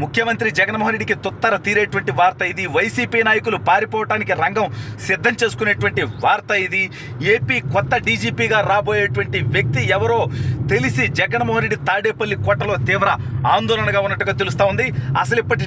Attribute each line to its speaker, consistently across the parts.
Speaker 1: ముఖ్యమంత్రి జగన్మోహన్ రెడ్డికి తొత్తర తీరేటువంటి వార్త ఇది. వైసీపీ నాయకులు పారిపోవటానికి రంగం సిద్ధం చేసుకునేటువంటి వార్త ఇది. ఏపీ కొత్త డీజీపీగా రాబోయేటువంటి వ్యక్తి ఎవరో తెలిసి జగన్మోహన్ రెడ్డి తాడేపల్లి కోటలో తీవ్ర ఆందోళనగా ఉన్నట్టుగా తెలుస్తూ ఉంది. అసలు ఇప్పటి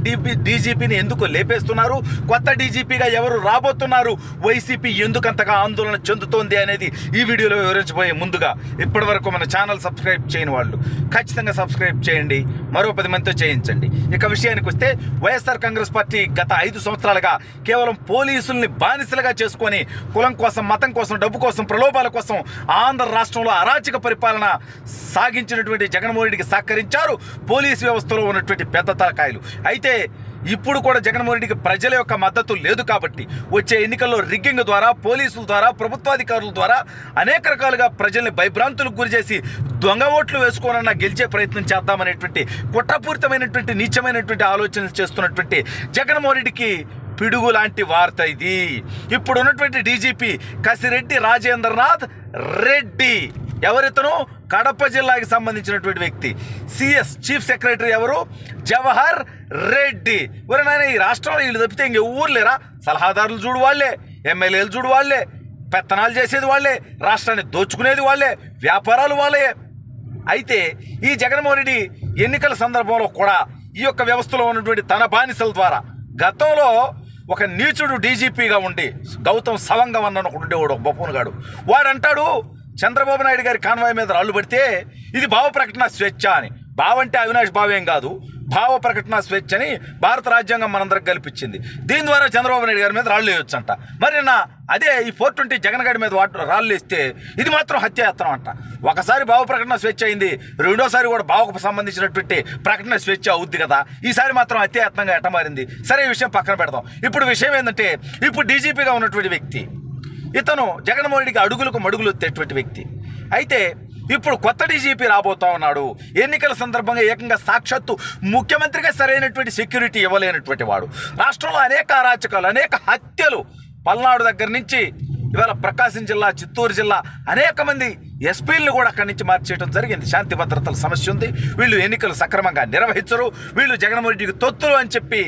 Speaker 1: డీజీపీని ఎందుకు లేపేస్తున్నారు, కొత్త డీజీపీగా ఎవరు రాబోతున్నారు, వైసీపీ ఎందుకంతగా ఆందోళన చెందుతోంది అనేది ఈ వీడియోలో వివరించబోయే ముందుగా ఇప్పటి వరకు మన ఛానల్ సబ్స్క్రైబ్ చేయని వాళ్ళు ఖచ్చితంగా సబ్స్క్రైబ్ చేయండి, మరో 10 మందితో చేయించండి. ఇక విషయానికి వస్తే వైఎస్ఆర్ కాంగ్రెస్ పార్టీ గత 5 సంవత్సరాలుగా కేవలం పోలీసుల్ని బానిసలుగా చేసుకొని కులం కోసం, మతం కోసం, డబ్బు కోసం, ప్రలోభాల కోసం ఆంధ్ర రాష్ట్రంలో అరాచక పరిపాలన సాగించినటువంటి జగన్మోహన్ రెడ్డికి సహకరించారు పోలీసు వ్యవస్థలో ఉన్నటువంటి పెద్ద తలకాయలు. అయితే ఇప్పుడు కూడా జగన్మోహన్ రెడ్డికి ప్రజల యొక్క మద్దతు లేదు కాబట్టి వచ్చే ఎన్నికల్లో రిగ్గింగ్ ద్వారా, పోలీసుల ద్వారా, ప్రభుత్వాధికారుల ద్వారా అనేక రకాలుగా ప్రజల్ని భయభ్రాంతులకు గురి చేసి దొంగ ఓట్లు వేసుకోనన్నా గెలిచే ప్రయత్నం చేద్దామనేటువంటి కుట్రపూరితమైనటువంటి నీచమైనటువంటి ఆలోచనలు చేస్తున్నటువంటి జగన్మోహన్ రెడ్డికి పిడుగు లాంటి వార్త ఇది. ఇప్పుడు ఉన్నటువంటి డీజీపీ కసిరెడ్డి రాజేంద్రనాథ్ రెడ్డి ఎవరితను కడప జిల్లాకి సంబంధించినటువంటి వ్యక్తి. సిఎస్ చీఫ్ సెక్రటరీ ఎవరు? జవహర్ రెడ్డి. ఎవరైనా ఈ రాష్ట్రంలో వీళ్ళు తప్పితే ఇంక ఊరు లేరా? సలహాదారులు చూడు వాళ్ళే, ఎమ్మెల్యేలు చూడు వాళ్ళే, పెత్తనాలు చేసేది వాళ్ళే, రాష్ట్రాన్ని దోచుకునేది వాళ్ళే, వ్యాపారాలు వాళ్ళే. అయితే ఈ జగన్మోహన్ రెడ్డి ఎన్నికల సందర్భంలో కూడా ఈ యొక్క వ్యవస్థలో ఉన్నటువంటి తన బానిసల ద్వారా గతంలో ఒక నీచుడు డీజీపీగా ఉండి గౌతమ్ సవంగం అన్న ఒకడు ఉండేవాడు, ఒక బొప్పనుగాడు. వాడు అంటాడు చంద్రబాబు నాయుడు గారి కాన్వాయ్ మీద రాళ్ళు పడితే ఇది భావ ప్రకటన స్వేచ్ఛ అని. భావ అంటే అవినాష్ భావేం కాదు, భావ ప్రకటన స్వేచ్ఛ అని భారత రాజ్యాంగం మనందరికి కల్పించింది. దీని ద్వారా చంద్రబాబు నాయుడు గారి మీద రాళ్ళు వేయొచ్చంట. మరి అదే ఈ 420 జగన్ గారి మీద రాళ్ళు వేస్తే ఇది మాత్రం హత్యాయత్నం అంట. ఒకసారి భావ ప్రకటన స్వేచ్ఛ అయింది, రెండోసారి కూడా భావకు సంబంధించినటువంటి ప్రకటన స్వేచ్ఛ అవుద్ది కదా, ఈసారి మాత్రం హత్యాయత్నంగా ఎట్ట మారింది? సరే, ఈ విషయం పక్కన పెడదాం. ఇప్పుడు విషయం ఏంటంటే, ఇప్పుడు డీజీపీగా ఉన్నటువంటి వ్యక్తి ఇతను జగన్మోహన్ రెడ్డికి అడుగులకు మడుగులు ఎత్తేటువంటి వ్యక్తి. అయితే ఇప్పుడు కొత్త డీజీపీ రాబోతా ఉన్నాడు. ఎన్నికల సందర్భంగా ఏకంగా సాక్షాత్తు ముఖ్యమంత్రిగా సరైనటువంటి సెక్యూరిటీ ఇవ్వలేనటువంటి వాడు. రాష్ట్రంలో అనేక అరాచకాలు, అనేక హత్యలు, పల్నాడు దగ్గర నుంచి ఇవాళ ప్రకాశం జిల్లా, చిత్తూరు జిల్లా అనేక మంది ఎస్పీలను కూడా అక్కడి నుంచి మార్చేయడం జరిగింది. శాంతి భద్రతల సమస్య ఉంది, వీళ్ళు ఎన్నికలు సక్రమంగా నిర్వహించరు, వీళ్ళు జగన్మోహన్ రెడ్డికి తొత్తులు అని చెప్పి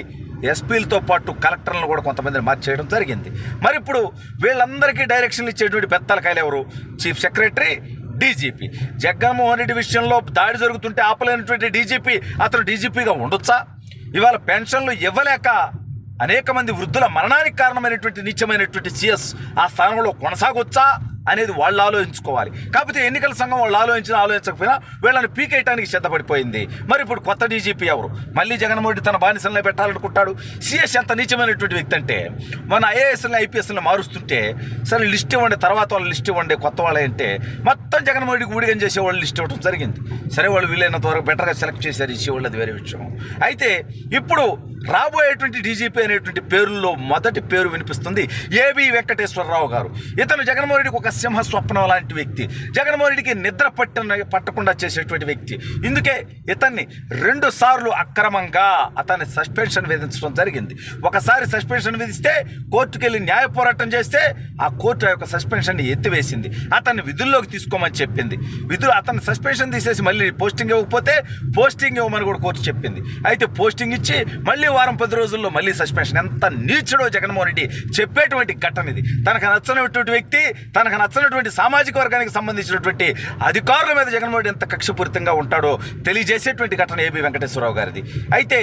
Speaker 1: ఎస్పీలతో పాటు కలెక్టర్లను కూడా కొంతమందిని మార్చేయడం జరిగింది. మరి ఇప్పుడు వీళ్ళందరికీ డైరెక్షన్లు ఇచ్చేటువంటి పెత్తలకాయలు ఎవరు? Chief secretary, DGP. Jaganmohan Reddy విషయంలో దాడి జరుగుతుంటే ఆపలేనటువంటి డీజీపీ అతను డీజీపీగా ఉండొచ్చా? ఇవాళ పెన్షన్లు ఇవ్వలేక అనేక మంది వృద్ధుల మరణానికి కారణమైనటువంటి నీచమైనటువంటి సిఎస్ ఆ స్థానంలో కొనసాగొచ్చా అనేది వాళ్ళు ఆలోచించుకోవాలి. కాకపోతే ఎన్నికల సంఘం వాళ్ళు ఆలోచించకపోయినా వీళ్ళని పీకేయటానికి సిద్ధపడిపోయింది. మరి ఇప్పుడు కొత్త డీజీపీ ఎవరు? మళ్ళీ జగన్మోహన్ రెడ్డి తన బానిసలనే పెట్టాలనుకుంటాడు. సిఎస్ ఎంత నీచమైనటువంటి వ్యక్తి అంటే, మన ఐఏఎస్ని ఐపీఎస్ని మారుస్తుంటే సరే లిస్ట్ ఇవ్వండి, తర్వాత వాళ్ళు లిస్ట్ ఇవ్వండి, కొత్త వాళ్ళే అంటే మొత్తం జగన్మోహన్ రెడ్డికి ఊడిగం చేసే వాళ్ళు లిస్ట్ ఇవ్వడం జరిగింది. సరే, వాళ్ళు వీలైనంత వరకు బెటర్గా సెలెక్ట్ చేశారు, ఇచ్చేవాళ్ళు, అది వేరే విషయం. అయితే ఇప్పుడు రాబోయేటువంటి డీజీపీ అనేటువంటి పేరుల్లో మొదటి పేరు వినిపిస్తుంది ఏబి వెంకటేశ్వరరావు గారు. ఇతను జగన్మోహన్ రెడ్డికి ఒక సింహ స్వప్నం లాంటి వ్యక్తి, జగన్మోహన్ రెడ్డికి నిద్ర పట్టకుండా చేసేటువంటి వ్యక్తి. ఇందుకే ఇతన్ని 2 సార్లు అక్రమంగా అతన్ని సస్పెన్షన్ విధించడం జరిగింది. ఒకసారి సస్పెన్షన్ విధిస్తే కోర్టుకు వెళ్ళి న్యాయ పోరాటం చేస్తే ఆ కోర్టు యొక్క సస్పెన్షన్ని ఎత్తివేసింది, అతన్ని విధుల్లోకి తీసుకోమని చెప్పింది. అతన్ని సస్పెన్షన్ తీసేసి మళ్ళీ పోస్టింగ్ ఇవ్వకపోతే పోస్టింగ్ ఇవ్వమని కూడా కోర్టు చెప్పింది. అయితే పోస్టింగ్ ఇచ్చి మళ్ళీ వారం 10 రోజుల్లో మళ్ళీ సస్పెన్షన్. ఎంత నీచుడో జగన్మోహన్ రెడ్డి చెప్పేటువంటి ఘటన ఇది. తనకు నచ్చనటువంటి వ్యక్తి, తనకు నచ్చనటువంటి సామాజిక వర్గానికి సంబంధించినటువంటి అధికారుల మీద జగన్మోహన్ రెడ్డి ఎంత కక్షపూరితంగా ఉంటాడో తెలియజేసేటువంటి ఘటన ఏబి వెంకటేశ్వరరావు గారిది. అయితే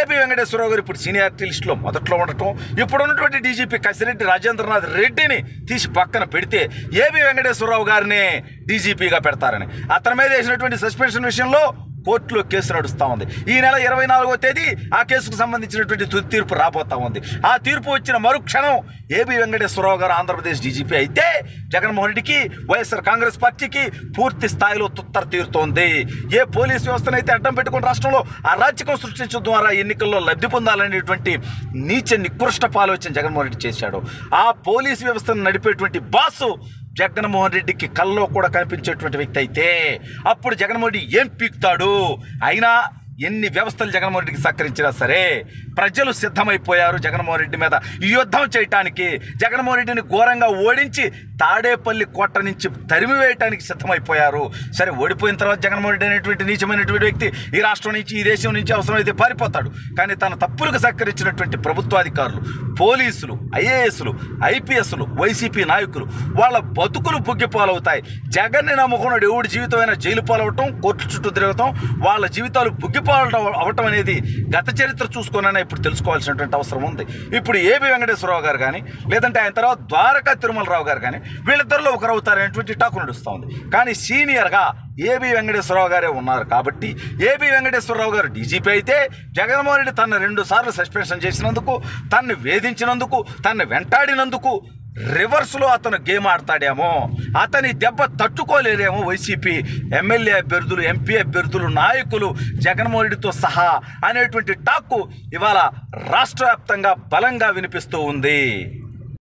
Speaker 1: ఏబి వెంకటేశ్వరరావు గారు ఇప్పుడు సీనియారిటీ లిస్టులో మొదట్లో ఉండటం, ఇప్పుడు ఉన్నటువంటి డీజీపీ కసిరెడ్డి రాజేంద్రనాథ్ రెడ్డిని తీసి పక్కన పెడితే ఏబి వెంకటేశ్వరరావు గారినే డీజీపీగా పెడతారని అతని మీద వేసినటువంటి సస్పెన్షన్ విషయంలో కోర్టులో కేసు నడుస్తూ ఉంది. ఈ నెల 24వ తేదీ ఆ కేసుకు సంబంధించినటువంటి తుది తీర్పు రాబోతా ఉంది. ఆ తీర్పు వచ్చిన మరుక్షణం ఏబి వెంకటేశ్వరరావు గారు ఆంధ్రప్రదేశ్ డీజీపీ అయితే జగన్మోహన్ రెడ్డికి, వైఎస్ఆర్ కాంగ్రెస్ పార్టీకి పూర్తి స్థాయిలో తుత్తర తీరుతోంది. ఏ పోలీస్ వ్యవస్థనైతే అడ్డం పెట్టుకుని రాష్ట్రంలో అరాచకం సృష్టించడం ద్వారా ఎన్నికల్లో లబ్ధి పొందాలనేటువంటి నీచ నికృష్టపు ఆలోచన జగన్మోహన్ రెడ్డి చేశాడు, ఆ పోలీస్ వ్యవస్థను నడిపేటువంటి బాసు జగన్మోహన్ రెడ్డికి కల్లో కూడా కనిపించేటువంటి వ్యక్తి అయితే అప్పుడు జగన్మోహన్ రెడ్డి ఏం పీకుతాడు? అయినా ఎన్ని వ్యవస్థలు జగన్మోహన్ రెడ్డికి సహకరించినా సరే ప్రజలు సిద్ధమైపోయారు జగన్మోహన్ రెడ్డి మీద యుద్ధం చేయటానికి. జగన్మోహన్ రెడ్డిని ఘోరంగా ఓడించి తాడేపల్లి కోట నుంచి తరిమి వేయటానికి సిద్ధమైపోయారు. సరే, ఓడిపోయిన తర్వాత జగన్మోహన్ రెడ్డి అనేటువంటి నీచమైనటువంటి వ్యక్తి ఈ రాష్ట్రం నుంచి, ఈ దేశం నుంచి అవసరమైతే పారిపోతాడు. కానీ తన తప్పులకు సహకరించినటువంటి ప్రభుత్వాధికారులు, పోలీసులు, ఐఏఎస్లు, ఐపీఎస్లు, వైసీపీ నాయకులు వాళ్ళ బతుకులు బుగ్గిపాలవుతాయి. జగన్ని నమ్ముకున్నాడు ఎవడి జీవితమైనా జైలు పాలవటం, కోర్టు చుట్టూ తిరగటం, వాళ్ళ జీవితాలు బుగ్గిపాలవటం అవటం అనేది గత చరిత్ర చూసుకున్నా ఇప్పుడు తెలుసుకోవాల్సినటువంటి అవసరం ఉంది. ఇప్పుడు ఏబి వెంకటేశ్వరరావు గారు కానీ, లేదంటే ఆయన తర్వాత ద్వారకా తిరుమలరావు గారు కానీ వీళ్ళిద్దరిలో ఒకరు అవుతారనేటువంటి టాకు నడుస్తూ ఉంది. కానీ సీనియర్గా ఏబి వెంకటేశ్వరరావు గారే ఉన్నారు కాబట్టి ఏబి వెంకటేశ్వరరావు గారు డీజీపీ అయితే జగన్మోహన్ రెడ్డి తన 2 సార్లు సస్పెన్షన్ చేసినందుకు, తన్ని వేధించినందుకు, తన్ని వెంటాడినందుకు రివర్స్లో అతను గేమ్ ఆడతాడేమో, అతని దెబ్బ తట్టుకోలేరేమో వైసీపీ ఎమ్మెల్యే అభ్యర్థులు, ఎంపీ అభ్యర్థులు, నాయకులు, జగన్మోహన్ రెడ్డితో సహా అనేటువంటి టాక్కు ఇవాళ రాష్ట్ర వ్యాప్తంగా బలంగా వినిపిస్తూ ఉంది.